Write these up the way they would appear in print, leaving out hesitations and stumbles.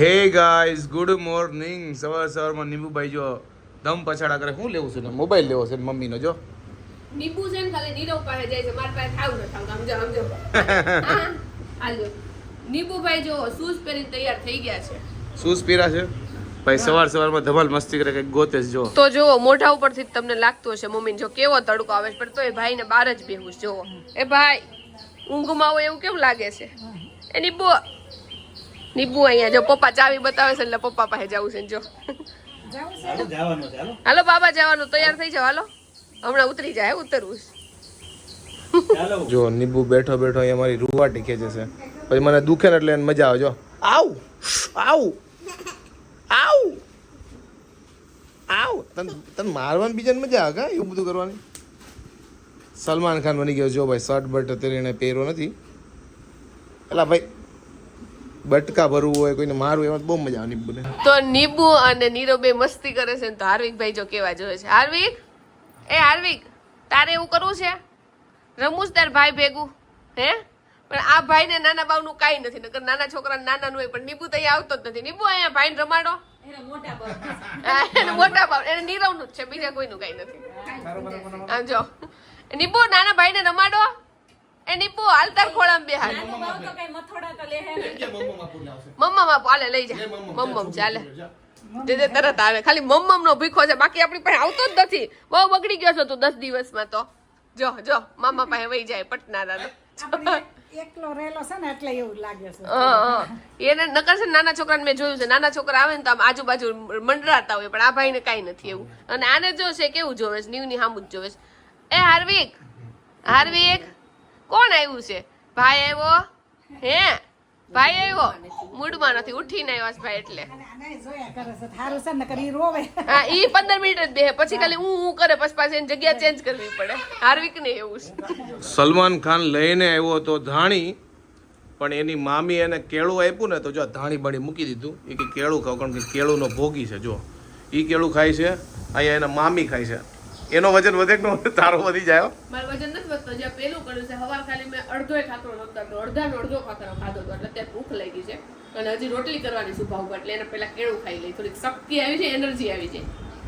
Hey guys good morning. સવારમાં નીબુભાઈ જો દમ પછાડા કરે. શું લેવું છે ને? મોબાઈલ લેવો છે મમ્મીનો. જો નીબુ છે ને ખાલી નીરવ પાસે જાય છે. મારા પાસે ખાવું ન ખાવું સમજો હાલો નીબુભાઈ જો શૂઝ પહેરીને તૈયાર થઈ ગયા છે. શૂઝ પહેર્યા છે ભાઈ. સવારમાં ધમાલ મસ્તી કરે કઈક ગોતે છે. જો તો જો મોઢા ઉપરથી તમને લાગતું હશે મમ્મીને જો કેવો તડકો આવે છે, પણ તો એ ભાઈને બહાર જ બેહું છે. જોવો એ ભાઈ ઊંઘમાં હોય એવું કેવું લાગે છે એ નીબુ અહીંયા જો પપ્પા ચાવી બતાવે છે એટલે પપ્પા પાસે જવું છે. જો હાલો બાબા જવાનું તૈયાર થઈ જાવ. હાલો હમણાં ઉતરી જાય. ઉતરવું જો નીબુ બેઠો અહીંયા મારી રૂવાટી ખેંચે છે. પછી મને દુખે ને એટલે એને મજા આવે. જો આવ આવ આવ આવ તને મારવાની બીજાને મજા આવે કા એવું બધું કરવાની. સલમાન ખાન બની ગયો. જો ભાઈ શર્ટ બટ અત્યારે એને પહેર્યો નથી. એલા ભાઈ બટકા ભરવું હોય કોઈને મારવું એમાં બહુ મજા આવે નીબુને. તો નીબુ અને નીરવ બે મસ્તી કરે છે ને તો હાર્વિક ભાઈ જો કેવા જોવે છે. હાર્વિક તારે એવું કરવું છે? રમવું તાર ભાઈ ભેગું હે? પણ આ ભાઈ ને નાના બાવ નું કઈ નથી. નકર નાના છોકરા નાના નું હોય, પણ નીબુ તો અહીંયા આવતો જ નથી. નીબુ અહીંયા ભાઈ ને રમાડો. મોટા બાવ એને નીરવ નું જ છે, બીજા કોઈનું કઈ નથી. આમ જો નીબુ નાના ભાઈ ને રમાડો. એ નીપુ હાલતાર ખોળામ બેહાડ. મમ્મા બાપુ હાલે લઈ જા. મમ્મમ ચાલે જે તરત આવે. ખાલી મમ્મમ નો ભીખો છે, બાકી આપણી પાસે આવતો જ નથી. બહુ બગડી ગયો છો તું 10 દિવસમાં. તો જો મામા પાસે વહી જાય પટના દાદા. એકલો રેલો છે ને એટલે એવું લાગે છે. એને નકર છે નાના છોકરાને મેં જોયું છે. નાના છોકરા આવે ને તો આમ આજુબાજુ મંડરાતા હોય, પણ આ ભાઈને કઈ નથી એવું. અને આને જો છે કેવું જોવે છે, નીવની હામું જ જોવે છે. એ હાર્વિક કોણ આવ્યું છે? ભાઈ આવ્યો હે? ભાઈ આવ્યો મૂડમાં નથી, ઉઠીને આવ્યા છે ભાઈ એટલે. હા ઈ 15 મિનિટ જ બેહે, પછી ખાલી હું કરે, પછી પાછી એની જગ્યા ચેન્જ કરવી પડે. હાર્વિક ને એવું છે. સલમાન ખાન લઈને આવ્યો તો ધાણી, પણ એની મામી એને કેળું આપ્યું ને તો જો ધાણી બાણી મૂકી દીધું. એ કે કેળું ખાવ, કારણ કે કેળુંનો ભોગી છે. જો ઈ કેળું ખાય છે, અહીંયા એના મામી ખાય છે. એનો વજન વધે કે તારો વધી જાય. મારું વજન નથી વધતો. જે પેલું કર્યું છે હવાર ખાલી મેં અડધો ખાતરો નતો, અડધો ખાતરો ખાધો હતો એટલે અત્યારે ભૂખ લાગી છે. અને હજી રોટલી કરવાની સુભા ઉપર, એટલે એને પેલા કેળું ખાઈ લઈ. થોડીક શક્તિ આવી છે, એનર્જી આવી છે.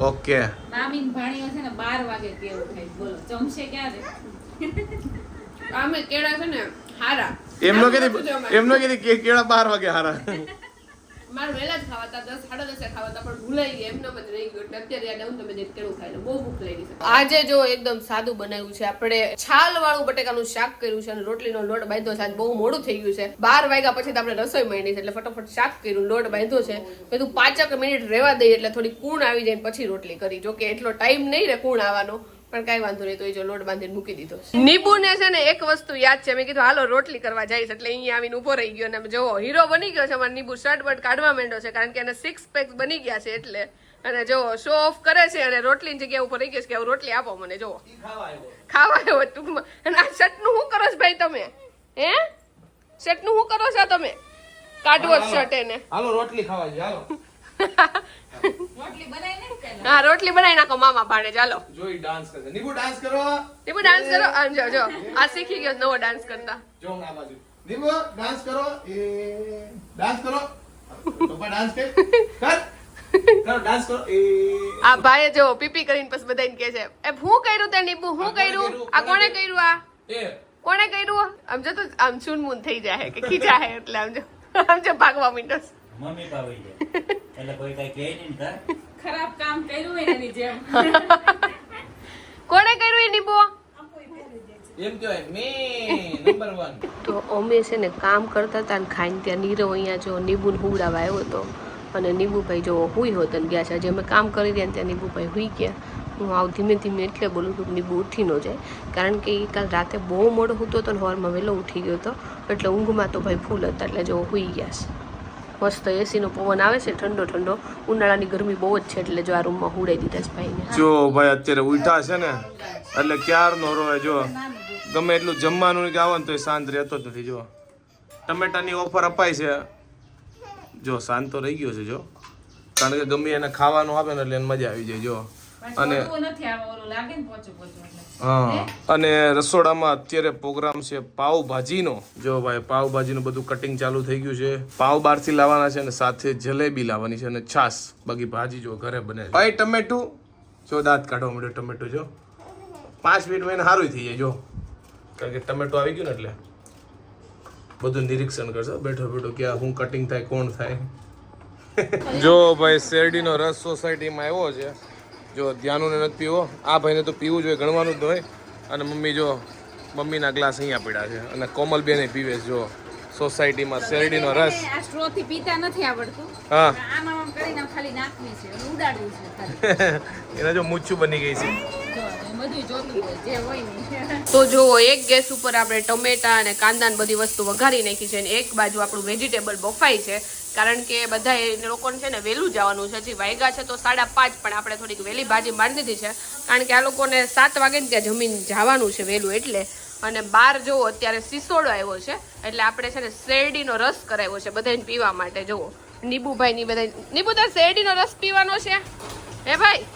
ઓકે મામી ભાણીઓ છે ને 12 વાગે કેવું ખાય. બોલો જમશે ક્યારે? આમે કેળા છે ને હારા. એમનો કીધી કે કેળા 12 વાગે હારા. મારે વહેલા જ ખાવાતા 10 સાડા 10 ખાવાતા, પણ ભૂલાઈ ગયા. એમનો જ રહી ગયો. એટલે અત્યારે યાદ આવું તમે કેળું ખાઈ લો. બહુ ભૂખ લાગી છે. આજે જો એકદમ સાદું બનાવ્યું છે. આપણે છાલ વાળું બટેકાનું શાક કર્યું છે અને રોટલીનો લોટ બાંધ્યો છે. બહુ મોડું થઈ ગયું છે. 12 વાગ્યા પછી તો આપણે રસોઈ માંડી છે, એટલે ફટાફટ શાક કર્યું, લોટ બાંધ્યો છે. બધું 5 મિનિટ રહેવા દઈએ એટલે થોડી કૂણ આવી જાય પછી રોટલી કરી. જો કે એટલો ટાઈમ નહીં રહે કૂણ આવવાનો, પણ કઈ વાંધો નહીં. તો એ જો લોટ બાંધીને મૂકી દીધો. નીબુને છે ને એક વસ્તુ યાદ છે. મેં કીધું હાલો રોટલી કરવા જઈશ, એટલે અહીંયા આવીને ઉભો રહી ગયો. અને જોવો હીરો બની ગયો છે અમારો નીબુ. શર્ટ બટ કાઢવા માંડ્યો છે, કારણ કે એને 6 પેક્સ બની ગયા છે એટલે. અને જો શો ઓફ કરે છે, અને રોટલીની જગ્યા ઉપર રહી ગયો છે કે હવે રોટલી આપો મને. જોવો ખાવા આવ્યો ટૂંકમાં. અને આ શર્ટ નું શું કરો છો ભાઈ તમે? હે શર્ટ નું શું કરો છો તમે? કાઢવો જ શર્ટ એને. હાલો રોટલી ખાવા જાય. હાલો હા રોટલી બનાવી નાખો મામા ભાણે. ચાલો જોઈ ડાન્સ કરે. નીબુ ડાન્સ કરો. નીબુ ડાન્સ કરો. આમ જો આ શીખી ગયો નવો ડાન્સ કરતા. જો આ બાજુ નીબુ ડાન્સ કરો. ડાન્સ કરો. પપ્પા ડાન્સ કર ડાન્સ કરો. આ ભાઈએ જો પીપી કરીને પછી બધાને કહે છે એ હું કર્યું તે નીબુ? હું કર્યું? આ કોણે કર્યું? આ કોણે કર્યું? આમ જો તો આમ ચૂનમૂન થઈ જાય કે ખીજાય એટલે આમ જો ભાગવા માંડ્યો. મમ્મી પાવી જાય એટલે કોઈ કઈ કહે નહીં તાર ખરાબ કામ કર્યું એની જેમ. કોણે કર્યું એ નીબુ? એમ કહેવાય મે નંબર 1. તો અમે છે ને કામ કરતા હતા ને ખાઈને ત્યાં નીરવ અહીંયા જો નીબુને હુવડાવા આવ્યો હતો. અને નીબુભાઈ જો હુઈ હોત ને ગયા છે. આજે અમે કામ કરી રહ્યા ત્યાં નીબુભાઈ હુઈ ગયા. હું આવ ધીમે ધીમે એટલે બોલું છું નીબુ ઉઠી ન જાય, કારણ કે એ કાલ રાતે બહુ મોડો સૂતો હતો ને સવારમાં વહેલો ઉઠી ગયો હતો. એટલે ઊંઘમાં તો ભાઈ ફૂલ હતા, એટલે જો હુઈ ગયા છે. મસ્ત એસીનો પવન આવે છે, ઠંડો ઠંડો. ઉનાળાની ગરમી બહુ જ છે, એટલે જો આ રૂમમાં હુડાઈ દીધા છે ભાઈને. જો ભાઈ અત્યારે ઉઠા છે ને એટલે ક્યારનો રોવે. જો ગમે એટલું જમવાનું કે આવે ને તો એ શાંત રહેતો જ નથી. જો ટમેટાની ઓફર અપાય છે, જો શાંત તો રહી ગયો છે. જો કારણ કે ગમે એને ખાવાનું આપે ને એટલે એને મજા આવી જાય. જો અને અને નથી આવા ઓલું લાગે ને પોચું એટલે હા અને રસોડામાં અત્યારે પ્રોગ્રામ છે પાવભાજીનો. જો ભાઈ પાવભાજીનું બધું કટિંગ ચાલુ થઈ ગયું છે. પાવ બહારથી લાવવાના છે અને સાથે જલેબી લાવવાની છે અને છાસ. બાકી ભાજી જો ઘરે બને છે. ભાઈ ટમેટું જો દાંત કાઢવા મળ્યો ટમેટું જો 5 મિનિટમાં એને સારું થઈ જાય જો, કારણ કે ટમેટું આવી ગયું ને એટલે બધું નિરીક્ષણ કરશે બેઠો બેઠો કે આ હું કટિંગ થાય કોણ થાય. જો ભાઈ શેરડીનો રસ સોસાયટીમાં આવ્યો છે. જો ધ્યાનું ને નથી પીવો, આ ભાઈને તો પીવું જોઈએ, ગણવાનું જ હોય. અને મમ્મી જો મમ્મીના ગ્લાસ અહીંયા પડ્યા છે અને કોમલબેને પીવે છે જો સોસાયટીમાં શેરડીનો રસ. આ સ્ટ્રો થી પીતા નથી આવડતું. હા આમાં આમ કરીને ખાલી નાખવી છે, ઉડાડવું છે ખાલી. એને જો મૂછું બની ગઈ છે. જો બધું જોતું હોય જે હોય ને. તો જો એક ગેસ ઉપર આપણે ટમેટા અને કાંદા ને બધી વસ્તુ વઘારી નાખી છે અને એક બાજુ આપણું વેજીટેબલ બફાય છે, કારણ કે બધા લોકોને છે ને વહેલું જવાનું છે. હજી વાગ્યા છે તો 5:30, પણ આપણે થોડીક વહેલી ભાજી બાંધી દીધી છે, કારણ કે આ લોકોને 7 વાગે ને ત્યાં જમીન જવાનું છે વહેલું એટલે. અને બહાર જો અત્યારે સિસોડો આવ્યો છે એટલે આપણે છે ને શેરડીનો રસ કરાવ્યો છે બધાને પીવા માટે. જુઓ નીબુભાઈ ની બધા, નીબુ તાર શેરડીનો રસ પીવાનો છે હે ભાઈ?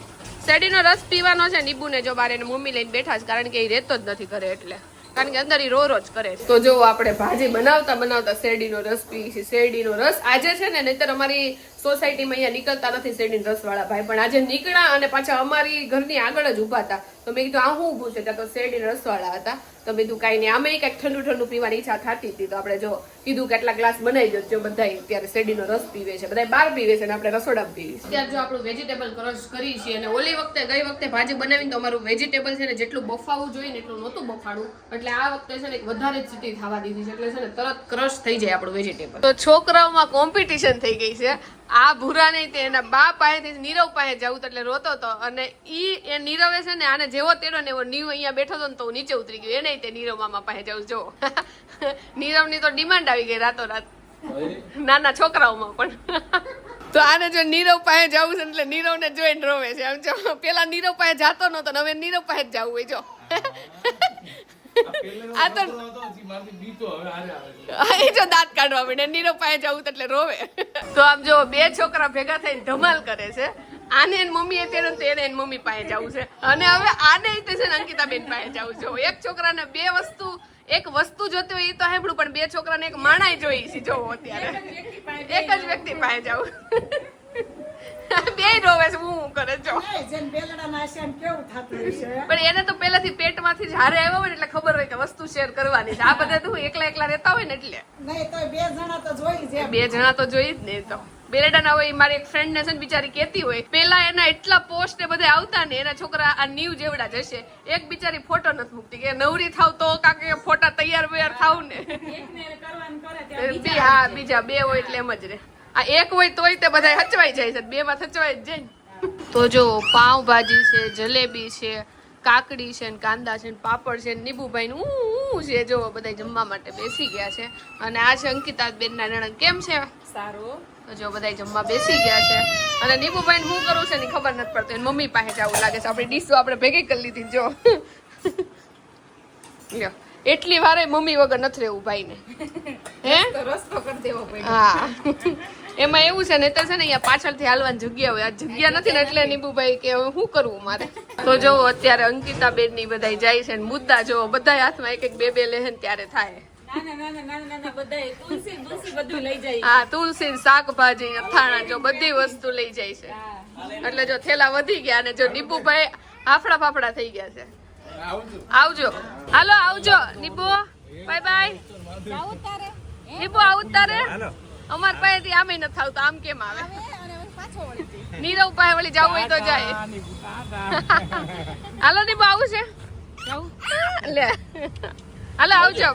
શેરડીનો રસ પીવાનો છે નીબુને. જો બારે મમ્મી લઈને બેઠા છે, કારણ કે એ રહેતો જ નથી ઘરે એટલે, કારણ કે અંદર રો જ કરે છે. તો જો આપણે ભાજી બનાવતા બનાવતા શેરડીનો રસ પી છે. શેરડીનો રસ આજે છે ને, નહીતર અમારી સોસાયટીમાં અહીંયા નીકળતા નથી શેરડીનો રસ વાળા ભાઈ, પણ આજે નીકળ્યા અને પાછા અમારી ઘરની આગળ જ ઉભા હતા. તો મેં કીધું આ શું ઊભું છે? તો શેરડીનો રસ વાળા હતા. તો મેં કીધું કાંઈ નહીં, આમે કંઈક ઠંડુ ઠંડુ પીવાની ઈચ્છા થતી હતી, તો આપણે જો કીધું કે આટલા ગ્લાસ બનાવી દો. બધા અત્યારે શેરડીનો રસ પીવે છે, બધા બહાર પીવે છે અને આપણે રસોડામાં પીવી છે. અત્યારે જો આપણું વેજીટેબલ ક્રશ કરી છે, અને ઓલી વખતે ગઈ વખતે ભાજી બનાવીને તો અમારું વેજીટેબલ છે ને જેટલું બફાવવું જોઈએ ને એટલું નહોતું બફાડું, એટલે આ વખતે છે ને વધારે જ સીટી થવા દીધી છે, એટલે છે ને તરત ક્રશ થઈ જાય આપણું વેજીટેબલ. તો છોકરાઓમાં કોમ્પિટિશન થઈ ગઈ છે. આ ભૂરા નહીં તે એના બા પાસેથી નીરવ પાસે જવું એટલે રોતો હતો, અને એ નીરવે છે ને આને જેવો તેડો ને એવો નીવ અહીંયા બેઠો હતો ને તો હું નીચે ઉતરી ગયો. એને તે નીરવ મામા પાસે જવું. જો નીરવની તો ડિમાન્ડ આવી ગઈ રાતોરાત નાના છોકરાઓમાં પણ. તો આને જો નીરવ પાસે જવું છે એટલે નીરવને જોઈને રોવે છે. આમ જો પેલા નીરવ પાસે જાતો નતો, હવે નીરવ પાસે જ જવું હોય. જો આ તો એ જો દાંત કાઢવા માંડે, નીરવ પાસે જવું એટલે રોવે. તો આમ જો બે છોકરા ભેગા થઈને ધમાલ કરે છે. આને એની મમ્મી તેડો તો એને એની મમ્મી પાસે જવું છે, અને હવે આને તે છે ને અંકિતાબેન પાસે જવું છે. એક છોકરાને એક વસ્તુ જોતી હોય એ તો સાંભળું, પણ બે છોકરાને એક માણાઈ જોઈ છે. જો અત્યારે એક જ વ્યક્તિ પાસે જવું. બે રોવે છે હું કરે જો. પણ એને તો પેલાથી પેટમાંથી જ હારે આવ્યો હોય એટલે ખબર હોય કે વસ્તુ શેર કરવાની છે. આ બધા તો એકલા એકલા રહેતા હોય ને એટલે બે જણા તો જોઈ જ ને. તો બેરડાના હોય. મારી એક ફ્રેન્ડ ને છે ને બિચારી કેતી હોય, પેલા એના એટલા પોસ્ટ ને બધા આવતા ને, એના છોકરા આ નીવ જેવડા જશે. એક બિચારી ફોટો નથી મૂકતી કે નવરી થાવ તો કાકે ફોટા તૈયાર થાવ ને. હા બીજા બે હોય એટલે એમ જ રે. આ એક હોય તોય તે બધા હચવાઈ જાય છે, બે માં હચવાઈ જ જાય. તો જો પાવ ભાજી છે, જલેબી છે, કાકડી છે, કાંદા છે, પાપડ છે, નીબુભાઈ નું છે. જો બધા જમવા માટે બેસી ગયા છે. અને આ છે અંકિતાબેન ના નણંદ. કેમ છે? સારું. તો જો બધા જમવા બેસી ગયા છે. અને નીબુભાઈ શું કરવું છે ને ખબર નથી પડતી. મમ્મી પાસે જવું લાગે છે. આપણી ડીશો આપણે ભેગી કરી લીધી. જો એટલી વારે મમ્મી વગર નથી રહેવું ભાઈ ને. હે રસ્તો કરી દેવો પડે. હા એમાં એવું છે ને, છે ને અહીંયા પાછળથી હાલવાની જગ્યા હોય. આ જગ્યા નથી ને એટલે નીબુભાઈ કે હવે શું કરવું મારે. તો જો અત્યારે અંકિતાબેન ની બધા જાય છે ને મુદ્દા જો બધા હાથમાં એક એક બે લે ને ત્યારે થાય. હા તુલસી, શાકભાજી, અથાણા જો બધી વસ્તુ લઈ જાય છે. એટલે જો થેલા વધી ગયા અને જો નીબુભાઈ હાફડા ફાફડા થઈ ગયા છે. આવજો, હાલો આવજો નીબુ, બાય બાય. નીબુ આવું તારે અમાર પાસેથી આમે નથી આવતું, આમ કેમ આવે? નીરવ પાસે વળી જવું હોય તો જાય. હાલો નીબુ આવું છે લે. હાલો આવજો.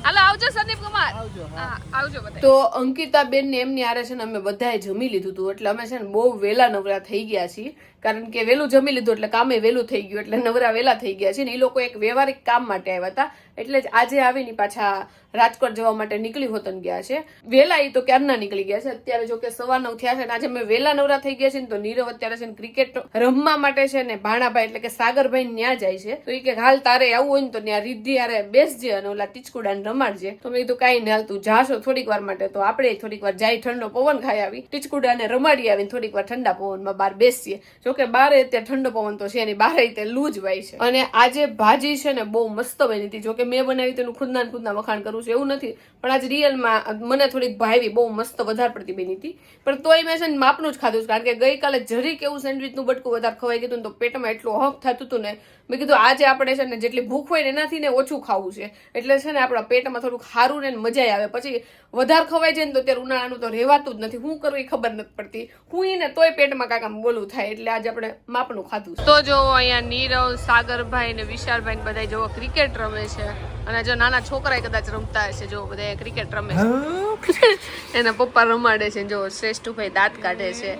હાલો આવજો સંદીપ કુમાર. હા આવજો બધા. તો અંકિતાબેન ને એમની આરે છે ને અમે બધાએ જમી લીધું હતું, એટલે અમે છે ને બહુ વહેલા નવરા થઈ ગયા છીએ, કારણ કે વહેલું જમી લીધું એટલે કામે વહેલું થઈ ગયું, એટલે નવરા વહેલા થઈ ગયા છે ને. એ લોકો એક વ્યવહારિક કામ માટે આવ્યા હતા, એટલે જ આજે આવીને પાછા રાજકોટ જવા માટે નીકળી હોતન ગયા છે. વહેલા એ તો ક્યારના નીકળી ગયા છે. અત્યારે જો કે 9:15 થયા છે ને આજે અમે વહેલા નવરા થઈ ગયા છે ને. તો નીરવ અત્યારે છે ને ક્રિકેટ રમવા માટે છે ને ભાણાભાઈ એટલે કે સાગરભાઈ ન્યા જાય છે. તો એ કે હાલ તારે આવું હોય ને તો ત્યાં રિદ્ધિ હારે બેસજે અને ઓલા ટીચકુડાને રમાડજે. તો મેં કીધું કાંઈ ના, તું જાશો થોડીક વાર માટે તો આપણે થોડીક વાર જાય ઠંડો પવન ખાઈ આવી, ટીચકુડાને રમાડી આવીને થોડીક વાર ઠંડા પવનમાં બહાર બેસીએ. જોકે બારે અત્યારે ઠંડો પવન તો છે એની બારે તે લૂ જ વાય છે. અને આજે ભાજી છે ને બહુ મસ્ત બની હતી. જોકે મેં બનાવી તેનું ખુદના વખાણ કરું છું એવું નથી, પણ આજે રિયલમાં મને થોડીક ભાવી, બહુ મસ્ત વધારે પડતી બની હતી. પણ તોય મેં છે ને માપનું જ ખાધું, કારણ કે ગઈકાલે જરીક એવું સેન્ડવિચનું બટકું વધારે ખવાઈ ગયું તો પેટમાં એટલું હક થતું હતું ને, મેં કીધું આજે આપણે છે ને જેટલી ભૂખ હોય ને એનાથી ને ઓછું ખાવું છે, એટલે છે ને આપણા પેટમાં થોડુંક સારું ને મજા આવે. પછી વધારે ખવાઈ જાય ને તો ત્યારે ઉનાળાનું તો રહેવાતું જ નથી, શું કરવું એ ખબર નથી પડતી. હું ને તોય પેટમાં કાંક આમ બોલું થાય, એટલે આજે આપણે માપનું ખાધું. તો જો અહીંયા નીરવ, સાગરભાઈ ને વિશાલભાઈ બધા જો ક્રિકેટ રમે છે, અને જો નાના છોકરા કદાચ રમતા હશે, જો બધા ક્રિકેટ રમે છે. એના પપ્પા રમાડે છે, જો શ્રેષ્ઠભાઈ દાંત કાઢે છે.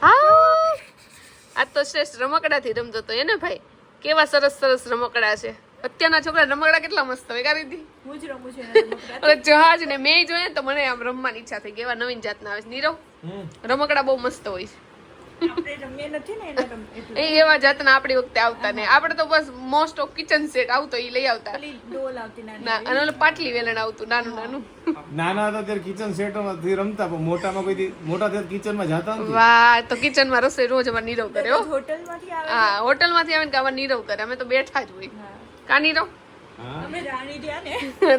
હા આજ તો શ્રેષ્ઠ રમકડાથી રમતો તો એને ભાઈ, કેવા સરસ સરસ રમકડા છે. અત્યારના છોકરા રમકડા કેટલા મસ્ત હોય કરી દી. હું જ રમું છું અરે જહાજ ને મેં જોયે તો મને આમ રમવાની ઈચ્છા થઈ ગઈ. એવા નવીન જાતના આવે છે નીરવ, રમકડા બહુ મસ્ત હોય છે. એ એવા જાતના આપણી વખતે આવતા ને, આપણે તો બસ મોસ્ટ ઓફ કિચન સેટ આવતો એ લઈ આવતા. ના અને ઓલું પાટલી વેલણ આવતું નાનું નાનું. નાના હતા ત્યારે કિચન સેટોમાંથી રમતા, પણ મોટામાં કોઈ મોટા થયા કિચનમાં જતા નથી. વાહ, તો કિચનમાં રસોઈ રોજ અમારે નીરવ કરે હો. હા, હોટલમાંથી આવે ને કે અમારે નીરવ કરે, અમે તો બેઠા જ હોય. કા નીરવ?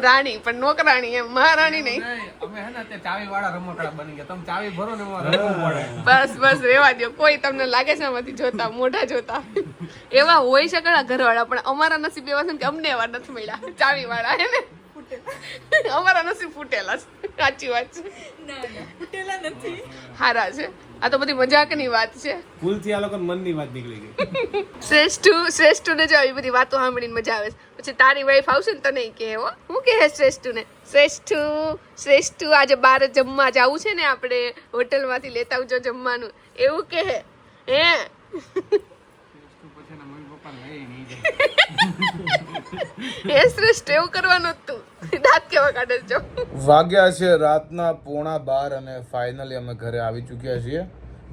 રાણી પણ નોકરાણી, એમ મહારાણી નહીં. અમે હે ને તે ચાવી વાળા રમકડા બની ગયા. તમે ચાવી ભરો ને એમાં રમવું પડે. બસ બસ રેવા દો, કોઈ તમને લાગે છે આમાંથી જોતા મોઢા જોતા એવા હોય છે ઘણા ઘરવાળા, પણ અમારા નસીબ એવા છે ને કે અમને એવા નથી મળ્યા ચાવી વાળા, હે ને અમારા નસીબ ફૂટેલા છે. સાચી વાત છે, હારા છે. આ તો બધી મજાકની વાત છે. ભૂલથી આ લોકો મનની વાત નીકળી ગઈ. શ્રેષ્ઠ ને જો આવી બધી વાતો સાંભળીને મજા આવે છે. પછી તારી વાઈફ આવશે ને તને કહે હો, હું કહે શ્રેષ્ઠ ને, શ્રેષ્ઠ આજે બહાર જમવા જવું છે ને, આપણે હોટલમાંથી લેતા આવજો જમવાનું, એવું કહે. હે એ શ્રેષ્ઠ એવું કરવાનું હતું. દાંત કેવા કાઢે છો? વાગ્યા છે રાતના 11:15 અને ફાઇનલી અમે ઘરે આવી ચૂક્યા છીએ.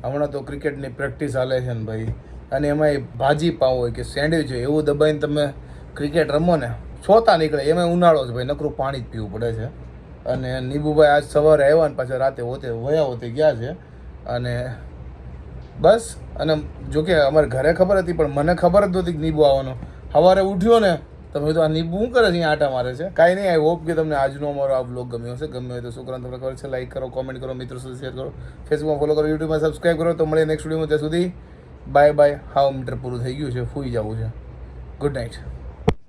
હમણાં તો ક્રિકેટની પ્રેક્ટિસ હાલે છે ને ભાઈ, અને એમાં ભાજી પાવ હોય કે સેન્ડવિચ હોય એવું દબાઈને તમે ક્રિકેટ રમો ને, છોતા નીકળે. એમાં ઉનાળો છે ભાઈ, નકરું પાણી જ પીવું પડે છે. અને નીબુભાઈ આજ સવારે આવ્યા ને પાછા રાતે હોતે ગયા છે. અને બસ, અને જોકે અમારે ઘરે ખબર હતી, પણ મને ખબર જ નહોતી કે નીબુ આવવાનો. સવારે ઉઠ્યો ને તમે તો આ નીબુ શું કરે છે, અહીંયા આટા મારે છે. કાંઈ નહીં, આઈ હોપ કે તમને આજનો અમારો આ બ્લોગ ગમ્યો હશે. ગમ્યો હોય તો છોકરાને તમને ખબર છે, લાઈક કરો, કોમેન્ટ કરો, મિત્રો સાથે શેર કરો, ફેસબુકમાં ફોલો કરો, યુટ્યુબમાં સબસ્ક્રાઈબ કરો. તો મળીએ નેક્સ્ટ વિડીયોમાં. ત્યાં સુધી બાય બાય. હાવ મીટર પૂરું થઈ ગયું છે, સૂઈ જવું છે. Good night.